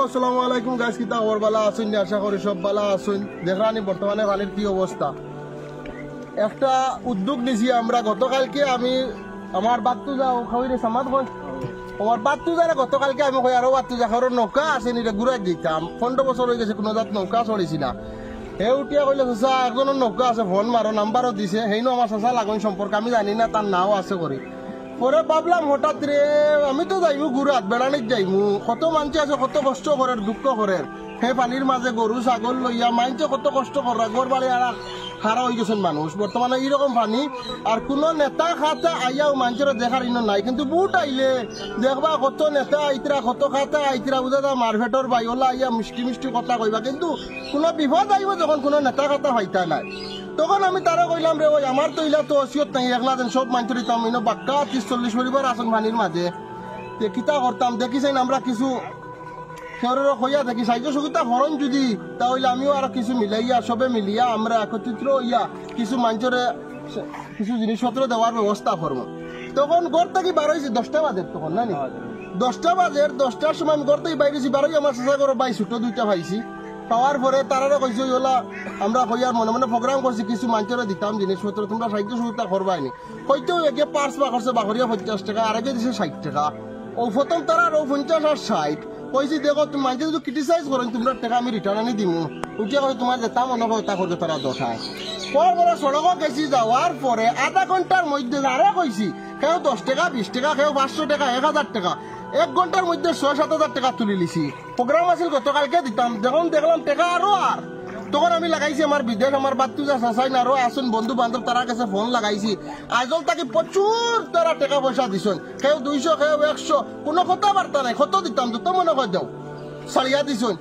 আসসালামু আলাইকুম গাইস, কিতা খবর? বালা আছেন? আশা করি সব বালা আছেন। দেখরানি বর্তমানে পানির কি অবস্থা। একটা উদ্যোগ নিছি আমরা গতকালকে। আমি আমার বাত্তু যাও খাওয়াইরে সামাদ কই আমার বাত্তু যারা গতকালকে আমি কই আরো বাত্তু যা খাওয়ার নৌকা আছে নিটা ঘুরাই দিতাম। 15 বছর হয়ে গেছে কোনো জাত নৌকা চড়েছি না। হে উঠিয়া কইলে চাচা একজনের নৌকা আছে, ফোন মারো, নাম্বারও দিছে। সেইনো আমার চাচা লাগুন সম্পর্কে আমি জানি না, তার নাও আছে করি। পরে ভাবলাম হঠাৎ রে আমি তো যাইমু ঘুরাত বেড়ানিত যাইমু, কত মানুষ আছে কত কষ্ট করে দুঃখ করে সেই পানির মাঝে গরু ছাগল লইয়া মাইনছে কত কষ্ট করে ঘর বাড়ি আর হারা হয়ে গেছেন মানুষ। বর্তমানে এইরকম পানি আর কোন নেতা খাতা আইয়াও মানুষের দেখার ইনো নাই, কিন্তু বুট আইলে দেখবা কত নেতা আইতরা কত খাতা আইতরা বুঝা মারভেটর বাই ওলা আইয়া মিষ্টি মিষ্টি কথা কইবা, কিন্তু কোন বিপদ আইব যখন কোন নেতা খাতা হইতা নাই তখন আমি তারা কইলাম রে ওই আমার তো ইলা তো অসিয়ত নাই, একলা দেন সব মানুষ দিতাম ইনো বাক্কা 30-40 পরিবার আসন পানির মাঝে। কিতা করতাম দেখিছেন আমরা কিছু খেয়ারেরও হইয়া দেখি সাহায্য সুবিধা হরণ যদি তাহলে আমিও আর কিছু মিলাইয়া সবে মিলিয়া আমরা একত্রিত হইয়া কিছু মানুষের কিছু জিনিসপত্র দেওয়ার ব্যবস্থা করবো। তখন ঘর থেকে বার হয়েছি 10টা বাজে, তখন না 10টা বাজে, 10টার সময় আমি ঘর থেকে বাইরেছি, বারোই আমার চেষ্টা করো বাই ছোট 2টা পাইছি। পাওয়ার পরে তারা কইছে ওলা আমরা হইয়ার মনে মনে প্রোগ্রাম করছি কিছু মানুষের দিতাম জিনিসপত্র, তোমরা সাহায্য সুবিধা করবাইনি। হয়তো একে পার্স বা করছে বাঘরিয়া 50 টাকা, আরেকে দিছে 60 টাকা। ও প্রথম তারা 50 আর 60 কইছি দেখো তুমি মানুষ যদি ক্রিটিসাইজ করেন তোমরা টাকা আমি রিটার্ন আনি দিমু। উঠিয়া করে তোমার যেটা মনে হয় তা করতে তারা দশায়। পর পরে সড়ক গেছি, যাওয়ার পরে আধা ঘন্টার মধ্যে আরে কইছি কেউ 10 টাকা 20 টাকা কেউ 500 টাকা 1000 টাকা 1 ঘন্টার মধ্যে 6-7 হাজার টাকা তুলে লিছি। প্রোগ্রাম আছিল গতকালকে দিতাম, যখন দেখলাম টাকা আরো আর তখন আমি লাগাইছি আমার বিদেশ আমার বাত্তু যা চাচাই না আরো আসুন বন্ধু বান্ধব তারা কাছে ফোন লাগাইছি। আজল তাকে প্রচুর তারা টাকা পয়সা দিছেন, কেউ 200 কেউ 100, কোনো কথাবার্তা নাই, কত দিতাম যত মনে হয় দেও সারিয়া দিছেন।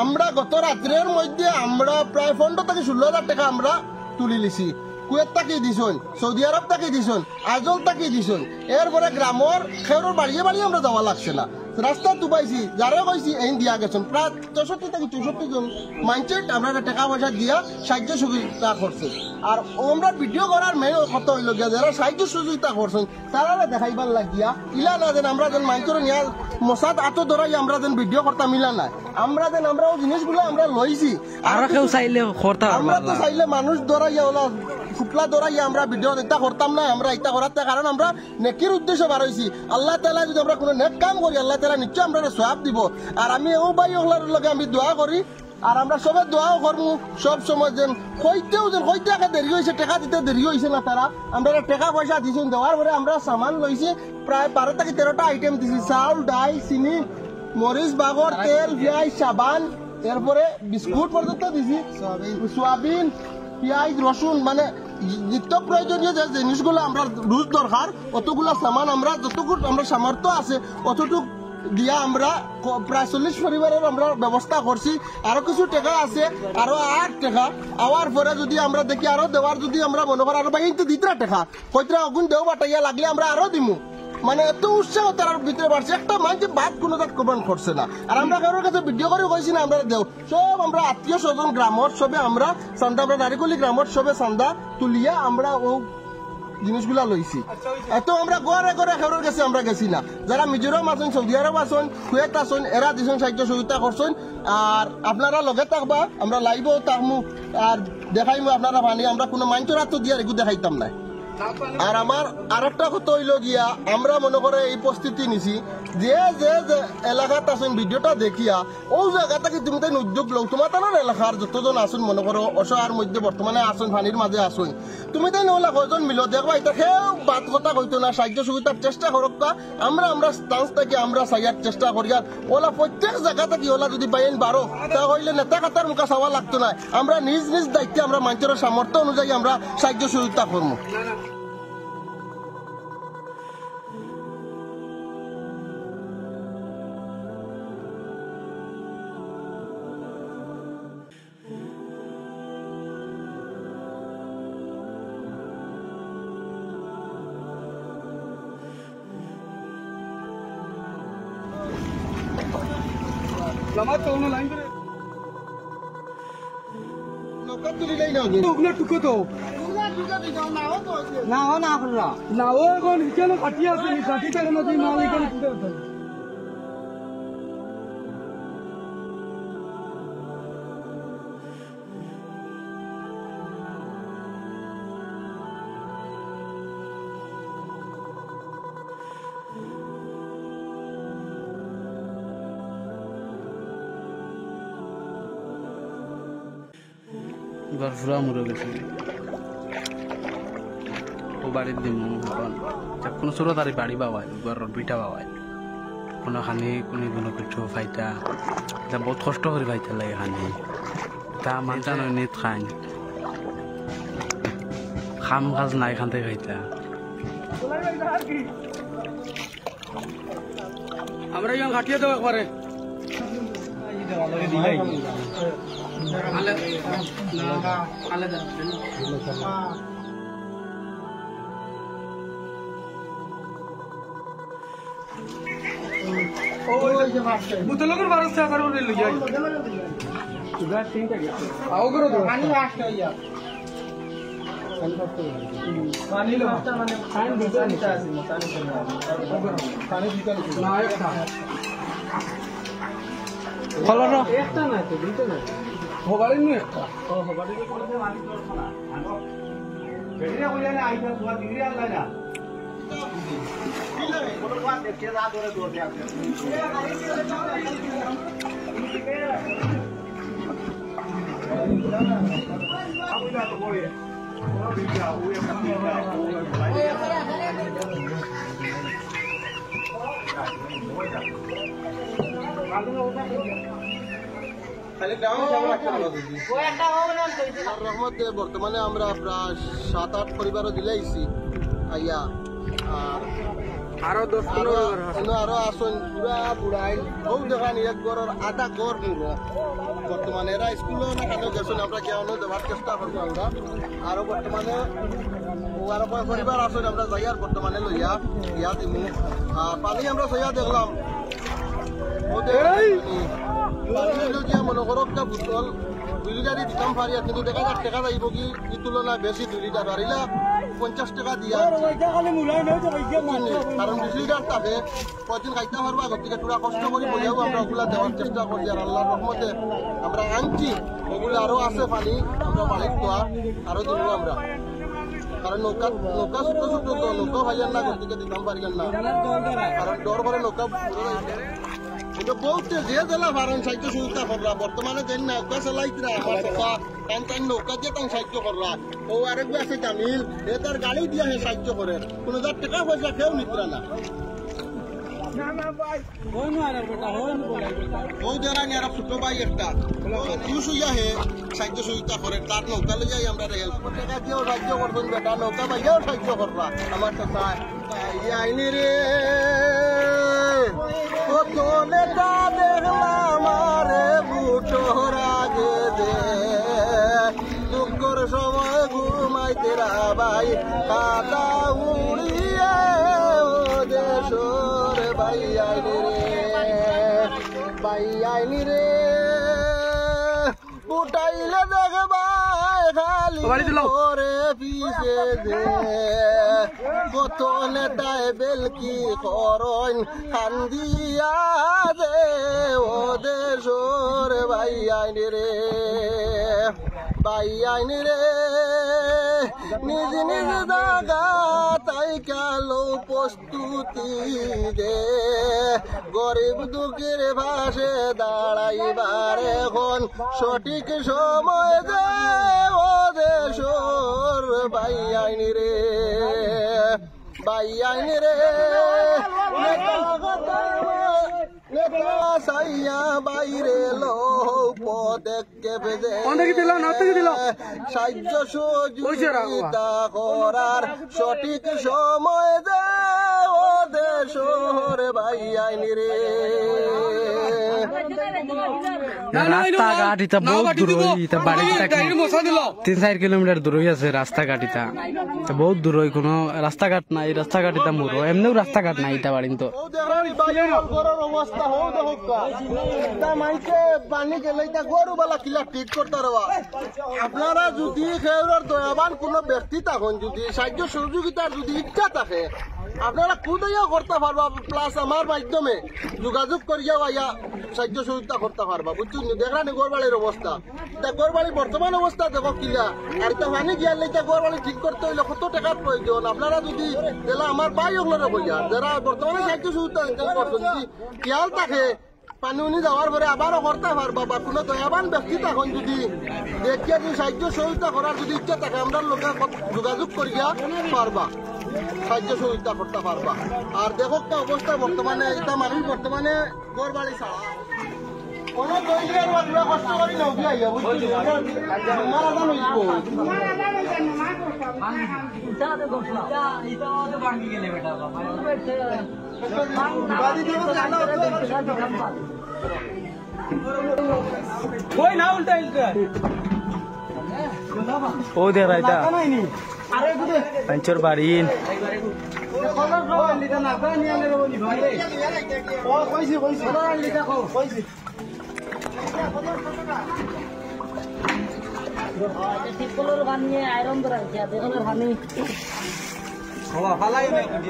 আমরা গত রাত্রের মধ্যে আমরা প্রায় 15 থেকে 16 হাজার টাকা আমরা তুলে লিছি। কুয়েত তাকে দিছেন, সৌদি আরব তাকে দিছেন, আজল তাকে দিছেন। এরপরে গ্রামের খেউরের বাড়িয়ে বাড়িয়ে আমরা যাওয়া লাগছে না, রাস্তা তুবাইছি যারা কইছি এই দিয়া গেছেন। প্রায় 63 থেকে 64 জন মানুষের আমরা টাকা পয়সা দিয়া সাহায্য সুবিধা করছে। আর আমরা ভিডিও করার মেন কথা হইল গিয়া যারা সাহায্য সুবিধা করছেন তারা দেখাইবার লাগিয়া ইলা না যেন আমরা যেন মানুষের নিয়ে মশাদ আতো ধরাই আমরা যেন ভিডিও করতাম ইলা নাই। আমরা যেন আমরা ওই জিনিসগুলো আমরা লইছি আর কেউ চাইলে আমরা তো চাইলে মানুষ ধরাইয়া ওলা ফুটলা ধরাইয়া আমরা ভিডিও এটা করতাম না। আমরা এটা করার কারণ আমরা নেকির উদ্দেশ্য বার হয়েছি। আল্লাহ তাআলা যদি আমরা কোনো নেক কাম করি আল্লাহ তাআলা নিশ্চয় আমরা সওয়াব দিব। আর আমি ও ভাই ওগুলার লগে আমি দোয়া করি আর আমরা সবাই দোয়াও করবো সব সময় যেন হইতেও যেন হইতে দেরি হয়েছে টাকা দিতে দেরি হয়েছে না। তারা আমরা টাকা পয়সা দিয়েছেন, দেওয়ার পরে আমরা সামান লইছি প্রায় 12 থেকে 13টা আইটেম দিছি, চাউল ডাল চিনি মরিচ বাগর তেল পেঁয়াজ সাবান এরপরে বিস্কুট পর্যন্ত দিছি, সোয়াবিন পেঁয়াজ রসুন মানে নিত্য প্রয়োজনীয় যে জিনিসগুলো আমরা রোজ দরকার অতগুলা সামান আমরা যতটুকু আমরা সামর্থ্য আছে অতটুকু দিয়া আমরা প্রায় 40 পরিবারের আমরা ব্যবস্থা করছি। আরো কিছু টাকা আছে, আরো 8 টাকা আওয়ার পরে যদি আমরা দেখি আরো দেওয়ার যদি আমরা মনে করি আরো বাইন তো দিতরা টাকা কইতরা অগুন দেও বাটাইয়া লাগলে আমরা আরো দিমু। মানে এত উৎসাহ তার ভিতরে বাড়ছে, একটা মানুষ বাদ কোনো তার কমান করছে না। আর আমরা কারোর কাছে ভিডিও করে কইছি না আমরা দেও সব আমরা আত্মীয় স্বজন গ্রামর সবে আমরা চান্দা আমরা নারিকলি গ্রামর সবে চান্দা তুলিয়া আমরা ও জিনিসগুলা লইছি। এত আমরা গড়ে গড়ে খেউরের কাছে আমরা গেছি না। যারা মিজোরাম আছেন সৌদি আরব আছেন কুয়েত আছেন এরা দিছেন সাহায্য সহযোগিতা করছেন। আর আপনারা লগে থাকবা আমরা লাইভও থাকমু আর দেখাইমু আপনারা পানি আমরা কোনো মানুষের হাত দিয়ে এগুলো দেখাইতাম না। আর আমার আরেকটা কথা হইল গিয়া আমরা মনে করে এই প্রস্তুতি নিছি যে যে এলাকাত আছেন ভিডিওটা দেখিয়া ও জায়গা থেকে তুমি তাই উদ্যোগ লও তোমার তার এলাকার যতজন আসুন মনে করো অসহায়ের মধ্যে বর্তমানে আসুন পানির মাঝে আসুন তুমি তাই নহলে কয়জন মিলো দেখবা এটা কেউ বাদ কথা কইতো না সাহায্য সুবিধার চেষ্টা করক আমরা আমরা স্টান্স থেকে আমরা সাইয়ার চেষ্টা করি। আর ওলা প্রত্যেক জায়গা থেকে ওলা যদি বাইন বারো তা হইলে নেতা কাতার মুখা চাওয়া লাগতো না। আমরা নিজ নিজ দায়িত্বে আমরা মানুষের সামর্থ্য অনুযায়ী আমরা সাহায্য সুবিধা করবো। Selamat tahun lain tu. Lokal tu lain lagi. Tu kena tukar tu. Nawa na pula. Nawa kon ikan katia tu ni katia kan nanti nawa ikan tu. এবার পুরা মরে গেছে ও বাড়ির দিম এখন কোনো ছোট তারি বাড়ি বাবাই ঘরের বিটা বাবাই কোনো খানি কোনো পিঠু ফাইতা এটা বহুত কষ্ট করে ফাইতা লাগে খানি তা মানটা নয় নিত খান খাম কাজ নাই খানতে খাইতা আমরা ইয়া খাটিয়ে দাও একবারে বুতলকের বারো টাকা করে লই যাই আও করো তো পানি আসছে ইয়া পানি লো মানে পানি দিতে আছে পানি দিতে না একটা ফলর একটা না তো দুটো না হবারে নি একটা ও হবারে তো করে মালিক করছ না আনো বেরিয়া কইলা না আইতা তোমার দিদি আল্লাহ না রহমতে বর্তমানে আমরা প্রায় 7-8 পরিবারও দিলাইছি আইয়া আর আরো 10 আরো আসন পুরা বুড়াই বউ দেখান এক ঘরের আধা ঘর পুরো বর্তমানে এরা স্কুলও না কেন গেছেন আমরা কেউ দেওয়ার চেষ্টা করবো আমরা আরো বর্তমানে আরো পরিবার আসুন আমরা যাই আর বর্তমানে লইয়া ইয়া দিমু আর পানি আমরা সইয়া দেখলাম মনে করো একটা বোতল 2 লিটারই দিতাম পারি কিন্তু দেখা যাক টাকা যাইব কি ই তুলনায় বেশি 2 লিটার পারিলা 50 টাকা দিয়া কারণ 20 লিটার থাকে কয়দিন খাইতে পারবো আগর থেকে পুরা কষ্ট করি বলেও আমরা ওগুলা দেওয়ার চেষ্টা করি আর আল্লাহর রহমতে আমরা আনছি ওগুলো আরো আছে পানি আমরা বাড়ির দোয়া আরো দিব আমরা কারণ নৌকা ছোট ছোট নৌকা ভাইয়ার না থেকে দিতাম পারি না কারণ ডর করে নৌকা কিন্তু বলতে যে জেলা ভারণ সাহায্য সুবিধা করলা বর্তমানে যে নৌকা চালাইতরা আমার সভা তান নৌকা দিয়ে তান সাহায্য করলা ও আরেক আছে জামিল এ তার গাড়ি দিয়ে সাহায্য করে কোনো যার টাকা পয়সা কেউ নিতরা না ও যারা নিয়ে ছোট ভাই একটা ইউসুইয়া হে সাহায্য সুবিধা করে তার নৌকা লই যাই আমরা রেল টাকা দিয়েও সাহায্য করবেন বেটা নৌকা ভাইয়াও সাহায্য করবা আমার তো আইনি রে কত নেতা দেখলাম আরে বুটোর আগে দে দুঃখর সময় ঘুমাইতে ভাই কাদা উড়িয়ে ও দেশর ভাই আইনি রে উঠাইলে দেখবাই খালি করে পিছে দে কত নেতায় বেলকি করন কান্দিয়া দে ও দেশর ভাই আইনি রে নিজ নিজ জাগা তাই কালো প্রস্তুতি দে গরিব দুঃখের ভাসে দাঁড়াইবার এখন সঠিক সময় দে ও দেশর ভাই আইনি রে সাইয়া বাইরে লো পদক্ষেপ দে সাহায্য সহযোগিতা করার সঠিক সময় দে ও দেশর ভাই আইনি রে রাস্তাঘাট ইটা বহুত দূর ইটা বাড়ি 3-4 কিলোমিটার দূর আছে রাস্তাঘাট ইটা বহুত দূর কোনো রাস্তাঘাট নাই রাস্তাঘাট ইটা মোর এমনিও রাস্তাঘাট নাই ইটা বাড়ি তো অবস্থা হো দেখো মাইকে পানি গেলে গরু বালা কিলা ঠিক করতে পারবা আপনারা যদি খেউরার দয়াবান কোন ব্যক্তি থাকুন যদি সাহায্য সহযোগিতার যদি ইচ্ছা থাকে আপনারা খুদাইয়া করতে পারবা প্লাস আমার মাধ্যমে যোগাযোগ করিয়া ভাইয়া সাহায্য সহযোগিতা করতে পারবা বুঝছেন দেখলানি গোরবাড়ির অবস্থা গোরবাড়ি বর্তমান অবস্থা দেখো কিলা আর এটা পানি গিয়ার লেগে গোরবাড়ি ঠিক করতে হইলে কত টাকার প্রয়োজন আপনারা যদি আমার ভাই ওগুলো হইয়া যারা বর্তমানে সাহায্য সহযোগিতা করছেন যদি খেয়াল থাকে পানি উনি যাওয়ার পরে আবারও করতে পারবা বা কোনো দয়াবান ব্যক্তি তখন যদি দেখিয়া যদি সাহায্য সহযোগিতা করার যদি ইচ্ছা থাকে আমরা লোকে যোগাযোগ করিয়া পারবা সাহায্য সহযোগিতা করতে পারবা। আর দেখো একটা অবস্থা বর্তমানে এটা মানুষ বর্তমানে ঘর বাড়ি ছাড়া কোনো দৈনিক আমরা কষ্ট করি না উঠে আইয়া বুঝছি মারা দাম কই না উল্টা উল্টা ও দেখ রাইতা পাঞ্চর বাড়ি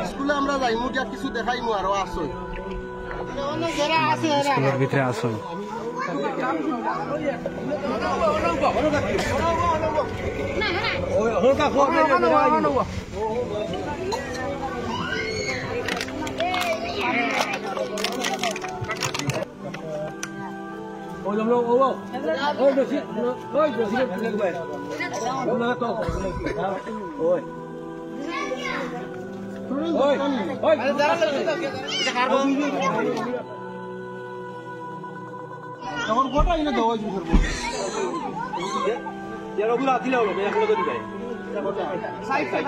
স্কুলে আমরা যাইমু যা কিছু দেখাইমু আরো আসো স্কুলের ভিতরে আসুন তখন গোটা এনে দেওয়া দিলে হলো সাইড সাইড